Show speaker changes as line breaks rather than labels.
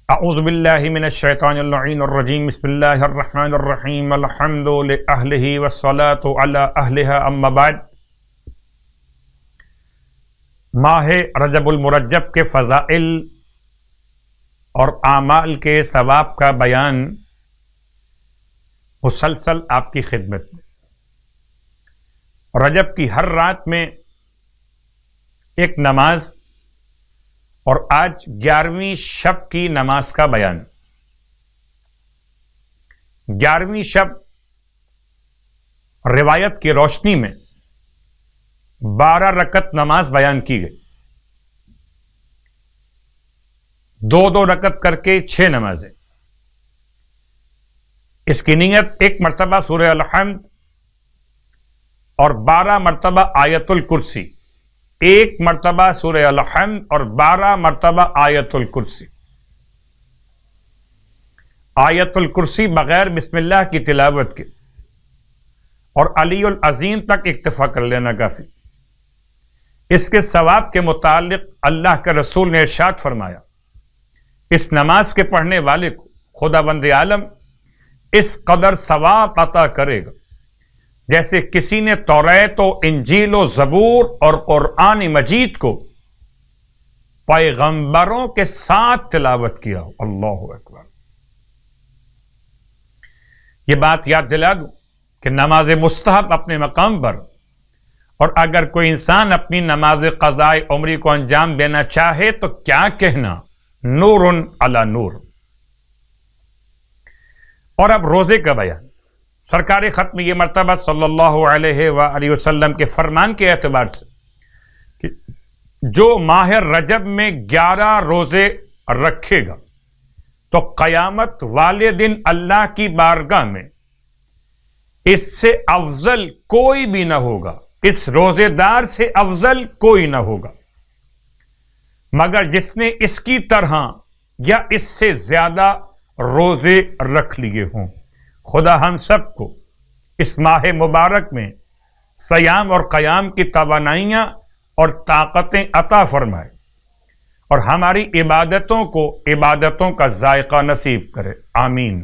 اعوذ باللہ من الشیطان اللعین الرجیم بسم اللہ الرحمن الرحیم الحمد لأہلہ والصلاة علی اہلہا اما بعد۔ ماہ رجب المرجب کے فضائل اور اعمال کے ثواب کا بیان مسلسل آپ کی خدمت میں۔ رجب کی ہر رات میں ایک نماز اور آج 11ویں شب کی نماز کا بیان۔ 11ویں شب روایت کی روشنی میں 12 رکعت نماز بیان کی گئی، 2 رکعت کر کے 6 نمازیں۔ اس کی نیت 1 مرتبہ سورہ الحمد اور 12 مرتبہ آیت الکرسی، 1 مرتبہ سورہ الحمد اور 12 مرتبہ آیت الکرسی۔ آیت الکرسی بغیر بسم اللہ کی تلاوت کے اور علی العظیم تک اکتفا کر لینا کافی۔ اس کے ثواب کے متعلق اللہ کے رسول نے ارشاد فرمایا، اس نماز کے پڑھنے والے کو خداوند عالم اس قدر ثواب عطا کرے گا جیسے کسی نے توریت و انجیل و زبور اور قرآن مجید کو پیغمبروں کے ساتھ تلاوت کیا ہو۔ اللہ اکبر۔ یہ بات یاد دلا دوں کہ نماز مستحب اپنے مقام پر، اور اگر کوئی انسان اپنی نماز قضاء عمری کو انجام دینا چاہے تو کیا کہنا، نور علی نور۔ اور اب روزے کا بیان۔ سرکار ختم یہ مرتبہ صلی اللہ علیہ وآلہ وسلم کے فرمان کے اعتبار سے کہ جو ماہ رجب میں 11 روزے رکھے گا تو قیامت والے دن اللہ کی بارگاہ میں اس سے افضل کوئی بھی نہ ہوگا، اس روزے دار سے افضل کوئی نہ ہوگا مگر جس نے اس کی طرح یا اس سے زیادہ روزے رکھ لیے ہوں۔ خدا ہم سب کو اس ماہ مبارک میں صیام اور قیام کی توانائیاں اور طاقتیں عطا فرمائے اور ہماری عبادتوں کو عبادتوں کا ذائقہ نصیب کرے، آمین۔